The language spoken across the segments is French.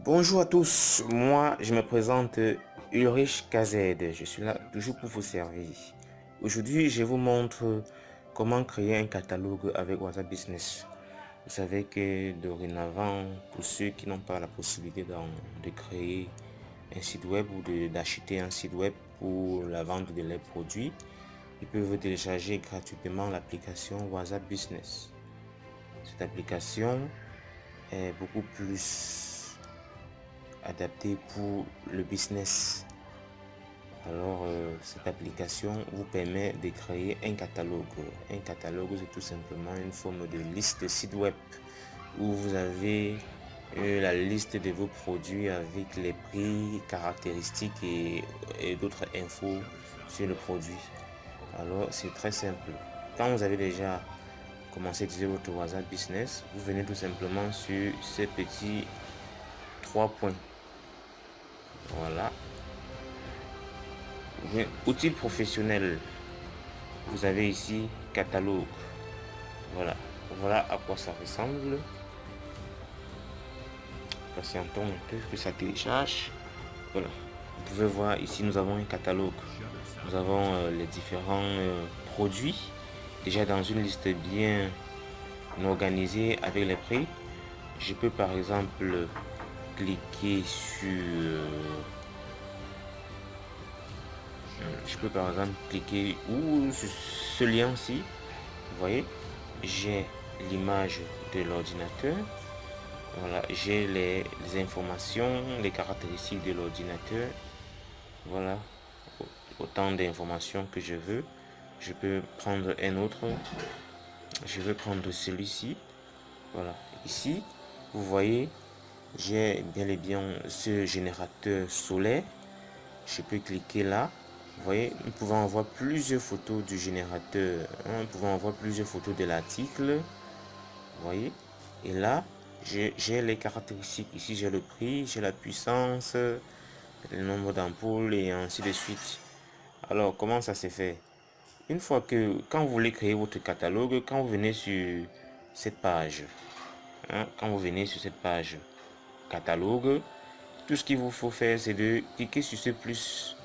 Bonjour à tous, moi je me présente Ulrich KZ, je suis là toujours pour vous servir. Aujourd'hui je vous montre comment créer un catalogue avec WhatsApp Business. Vous savez que dorénavant, pour ceux qui n'ont pas la possibilité de créer un site web ou d'acheter un site web pour la vente de leurs produits, ils peuvent télécharger gratuitement l'application WhatsApp Business. Cette application est beaucoup plus adapté pour le business. Alors, cette application vous permet de créer un catalogue. Un catalogue, c'est tout simplement une forme de liste de site web où vous avez la liste de vos produits avec les prix, caractéristiques et d'autres infos sur le produit. Alors, c'est très simple. Quand vous avez déjà commencé à utiliser votre WhatsApp Business, vous venez tout simplement sur ces petits trois points. Voilà. Outils professionnels. Vous avez ici catalogue. Voilà. Voilà à quoi ça ressemble. Patientons un peu que ça télécharge. Voilà. Vous pouvez voir ici nous avons un catalogue. Nous avons les différents produits. Déjà dans une liste bien organisée avec les prix. Je peux par exemple cliquer sur ou sur ce lien-ci. Vous voyez, j'ai l'image de l'ordinateur. Voilà, j'ai les informations, les caractéristiques de l'ordinateur. Voilà, autant d'informations que je veux. Je peux prendre un autre. Je vais prendre celui-ci. Voilà, ici, vous voyez, j'ai bien et bien ce générateur solaire. Je peux cliquer là. Vous voyez, nous pouvons avoir plusieurs photos du générateur. Nous pouvons avoir plusieurs photos de l'article. Vous voyez. Et là, j'ai les caractéristiques. Ici, j'ai le prix, j'ai la puissance, le nombre d'ampoules et ainsi de suite. Alors, comment ça se fait? Une fois que, quand vous voulez créer votre catalogue, quand vous venez sur cette page, quand vous venez sur cette page catalogue, tout ce qu'il vous faut faire, c'est de cliquer sur ce plus.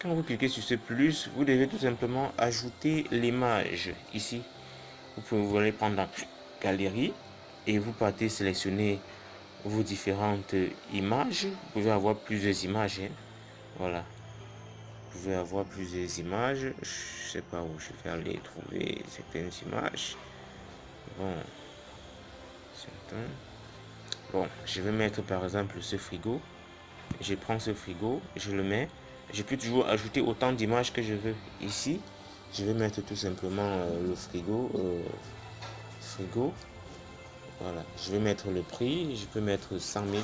Quand vous cliquez sur ce plus, vous devez tout simplement ajouter l'image ici. Vous pouvez aller prendre la galerie et vous partez sélectionner vos différentes images. Vous pouvez avoir plusieurs images. Voilà. Vous pouvez avoir plusieurs images. Je sais pas où je vais aller trouver certaines images. Bon. Bon, je vais mettre par exemple ce frigo. Je prends ce frigo, je le mets. Je peux toujours ajouter autant d'images que je veux. Ici, je vais mettre tout simplement le frigo. Frigo. Voilà. Je vais mettre le prix. Je peux mettre 100 000.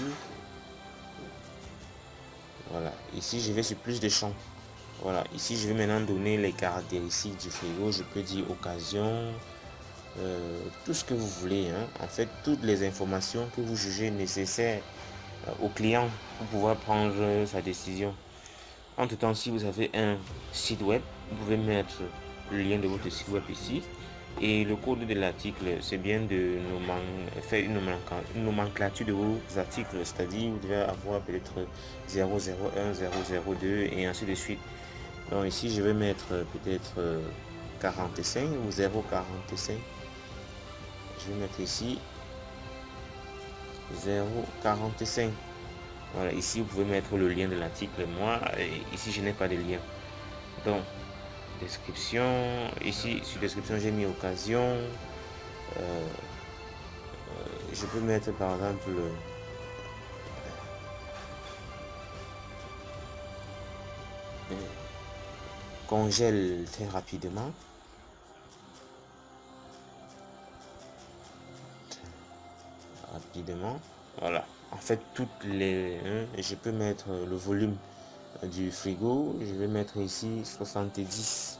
Voilà. Ici, je vais sur plus de champs. Voilà. Ici, je vais maintenant donner les caractéristiques du frigo. Je peux dire occasion. Tout ce que vous voulez. En fait, toutes les informations que vous jugez nécessaires au client pour pouvoir prendre sa décision. Entre temps, si vous avez un site web, vous pouvez mettre le lien de votre site web ici. Et le code de l'article, c'est bien de faire une nomenclature de vos articles. C'est-à-dire, vous devez avoir peut-être 001, 002 et ainsi de suite. Donc ici, je vais mettre peut-être 45 ou 0,45. Je vais mettre ici 0,45. Voilà, ici vous pouvez mettre le lien de l'article. Moi, ici je n'ai pas de lien. Donc, description. Ici, sur description, j'ai mis occasion. Je peux mettre par exemple congèle très rapidement. Voilà. En fait, toutes les. Je peux mettre le volume du frigo. Je vais mettre ici 70.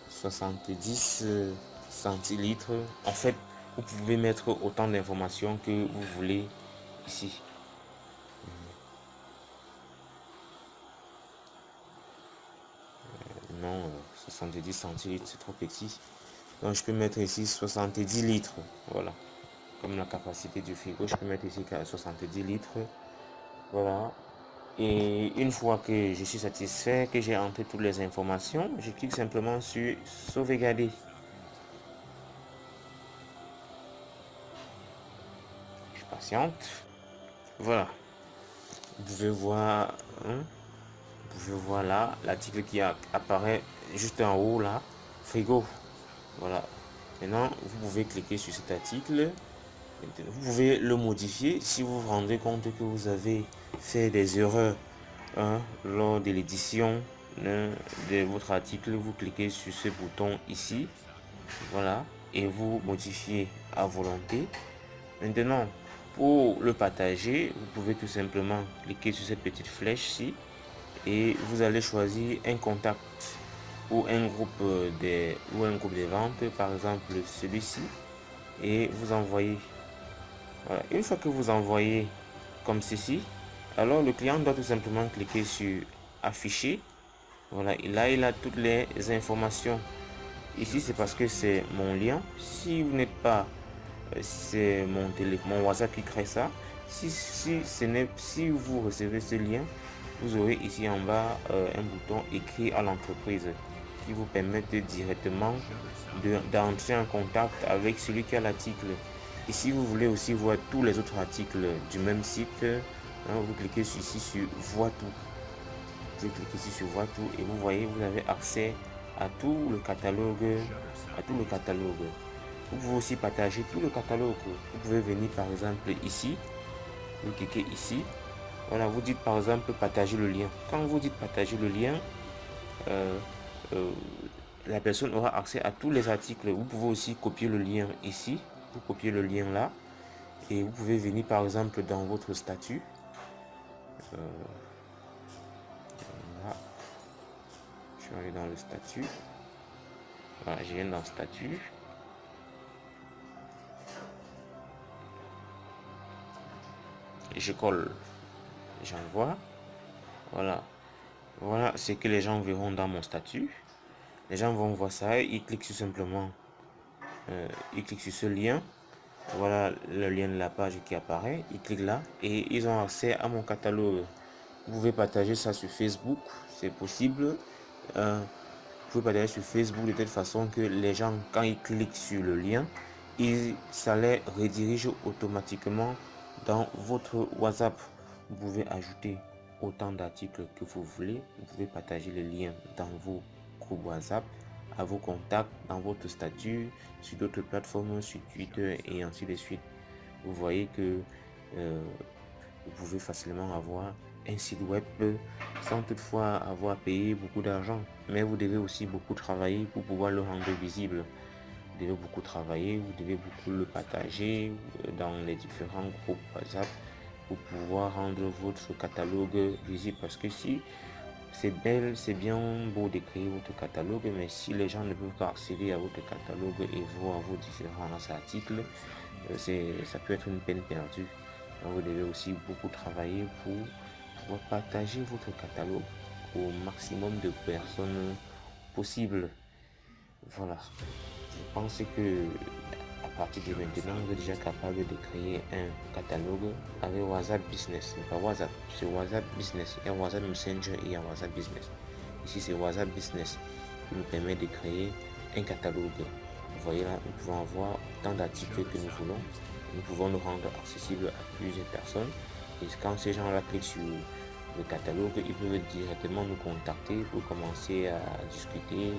70 centilitres. En fait, vous pouvez mettre autant d'informations que vous voulez ici. Non, 70 centilitres, c'est trop petit. Donc, je peux mettre ici 70 litres. Voilà. comme la capacité du frigo. Je peux mettre ici 70 litres. Voilà. Et une fois que je suis satisfait, que j'ai entré toutes les informations, je clique simplement sur sauvegarder. Je patiente. Voilà. Vous pouvez voir, vous pouvez voir là l'article qui apparaît juste en haut là, frigo. Voilà. Maintenant, vous pouvez cliquer sur cet article. Vous pouvez le modifier si vous vous rendez compte que vous avez fait des erreurs lors de l'édition de votre article. Vous cliquez sur ce bouton ici, voilà, et vous modifiez à volonté. Maintenant, pour le partager, vous pouvez tout simplement cliquer sur cette petite flèche ici et vous allez choisir un contact ou un groupe de ventes, par exemple celui-ci, et vous envoyez. Voilà. Une fois que vous envoyez comme ceci, alors le client doit tout simplement cliquer sur afficher. Voilà, et là il a toutes les informations. Ici c'est parce que c'est mon lien. Si vous n'êtes pas, c'est mon WhatsApp qui crée ça. Si vous recevez ce lien, vous aurez ici en bas un bouton écrit à l'entreprise qui vous permet directement d'entrer en contact avec celui qui a l'article. Et si vous voulez aussi voir tous les autres articles du même site, vous cliquez ici sur voir tout. Vous cliquez ici sur voir tout et vous voyez, vous avez accès à tout le catalogue, Vous pouvez aussi partager tout le catalogue. Vous pouvez venir par exemple ici, vous cliquez ici. Voilà, vous dites par exemple partager le lien. Quand vous dites partager le lien, la personne aura accès à tous les articles. Vous pouvez aussi copier le lien ici. Vous copiez le lien là et vous pouvez venir par exemple dans votre statut. Voilà. Je suis allé dans le statut. Voilà, je viens dans le statut. Je colle. J'envoie. Voilà. Voilà ce que les gens verront dans mon statut. Les gens vont voir ça. Ils cliquent simplement. Ils cliquent sur ce lien. Voilà le lien de la page qui apparaît. Ils cliquent là et ils ont accès à mon catalogue. Vous pouvez partager ça sur Facebook, c'est possible. Vous pouvez partager sur Facebook de telle façon que les gens, quand ils cliquent sur le lien, ça les redirige automatiquement dans votre WhatsApp. Vous pouvez ajouter autant d'articles que vous voulez. Vous pouvez partager les liens dans vos groupes WhatsApp, à vos contacts, dans votre statut, sur d'autres plateformes, sur Twitter et ainsi de suite. Vous voyez que vous pouvez facilement avoir un site web sans toutefois avoir payé beaucoup d'argent. Mais vous devez aussi beaucoup travailler pour pouvoir le rendre visible. Vous devez beaucoup travailler, vous devez beaucoup le partager dans les différents groupes WhatsApp pour pouvoir rendre votre catalogue visible. Parce que si c'est bien beau de créer votre catalogue, mais si les gens ne peuvent pas accéder à votre catalogue et voir vos différents articles, ça peut être une peine perdue. Donc vous devez aussi beaucoup travailler pour pouvoir partager votre catalogue au maximum de personnes possible. Voilà. Je pense que à partir de maintenant, vous êtes déjà capable de créer un catalogue avec WhatsApp Business. Pas WhatsApp, c'est WhatsApp Business. Il y a WhatsApp Messenger et il y a WhatsApp Business. Ici, c'est WhatsApp Business qui nous permet de créer un catalogue. Vous voyez là, nous pouvons avoir tant d'articles que nous voulons. Nous pouvons nous rendre accessibles à plusieurs personnes. Et quand ces gens-là cliquent sur le catalogue, ils peuvent directement nous contacter pour commencer à discuter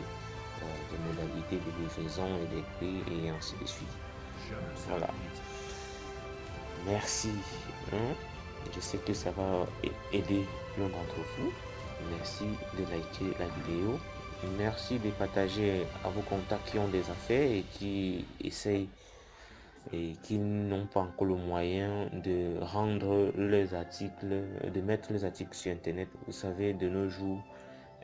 des modalités de livraison et des prix et ainsi de suite. Voilà. Merci. Je sais que ça va aider l'un d'entre vous. Merci de liker la vidéo. Merci de partager à vos contacts qui ont des affaires et qui essayent et qui n'ont pas encore le moyen de rendre les articles, de mettre les articles sur Internet. Vous savez, de nos jours,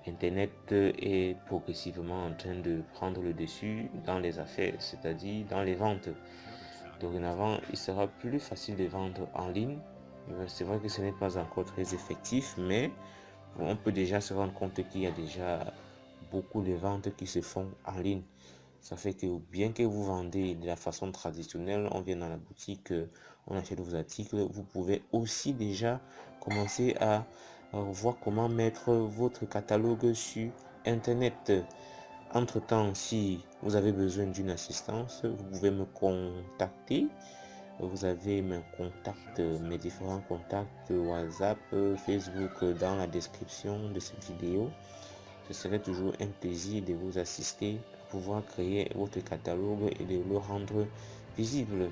Internet est progressivement en train de prendre le dessus dans les affaires, c'est-à-dire dans les ventes. Dorénavant, il sera plus facile de vendre en ligne. C'est vrai que ce n'est pas encore très effectif, mais on peut déjà se rendre compte qu'il y a déjà beaucoup de ventes qui se font en ligne. Ça fait que bien que vous vendez de la façon traditionnelle, on vient dans la boutique, on achète vos articles, vous pouvez aussi déjà commencer à voir comment mettre votre catalogue sur Internet. Entre-temps, si vous avez besoin d'une assistance, vous pouvez me contacter. Vous avez mes contacts, mes différents contacts WhatsApp, Facebook dans la description de cette vidéo. Ce serait toujours un plaisir de vous assister à pouvoir créer votre catalogue et de le rendre visible.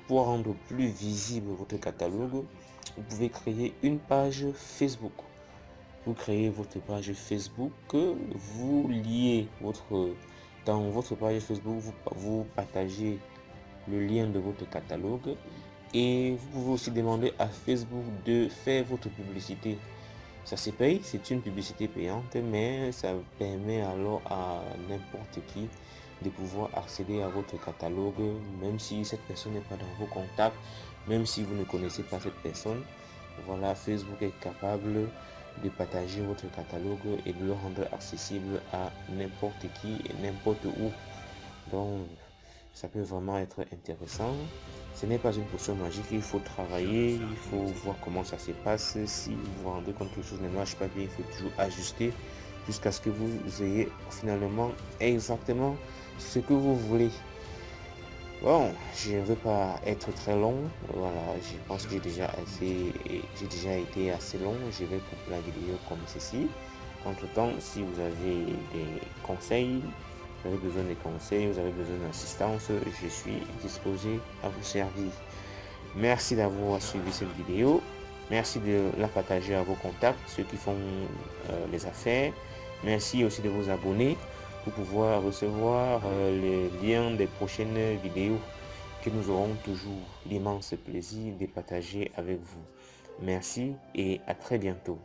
Pour rendre plus visible votre catalogue, vous pouvez créer une page Facebook. Vous créez votre page Facebook, vous liez dans votre page Facebook, vous partagez le lien de votre catalogue et vous pouvez aussi demander à Facebook de faire votre publicité. Ça se paye, c'est une publicité payante, mais ça permet alors à n'importe qui de pouvoir accéder à votre catalogue, même si cette personne n'est pas dans vos contacts, même si vous ne connaissez pas cette personne. Voilà, Facebook est capable de partager votre catalogue et de le rendre accessible à n'importe qui et n'importe où. Donc, ça peut vraiment être intéressant. Ce n'est pas une potion magique, il faut travailler, il faut voir comment ça se passe. Si vous vous rendez compte que quelque chose ne marche pas bien, il faut toujours ajuster jusqu'à ce que vous ayez finalement exactement ce que vous voulez. Bon, je ne veux pas être très long. Voilà, je pense que j'ai déjà été assez long. Je vais couper la vidéo comme ceci. Entre-temps, si vous avez des conseils, vous avez besoin de conseils, vous avez besoin d'assistance, je suis disposé à vous servir. Merci d'avoir suivi cette vidéo. Merci de la partager à vos contacts, ceux qui font les affaires. Merci aussi de vous abonner pour pouvoir recevoir les liens des prochaines vidéos que nous aurons toujours l'immense plaisir de partager avec vous. Merci et à très bientôt.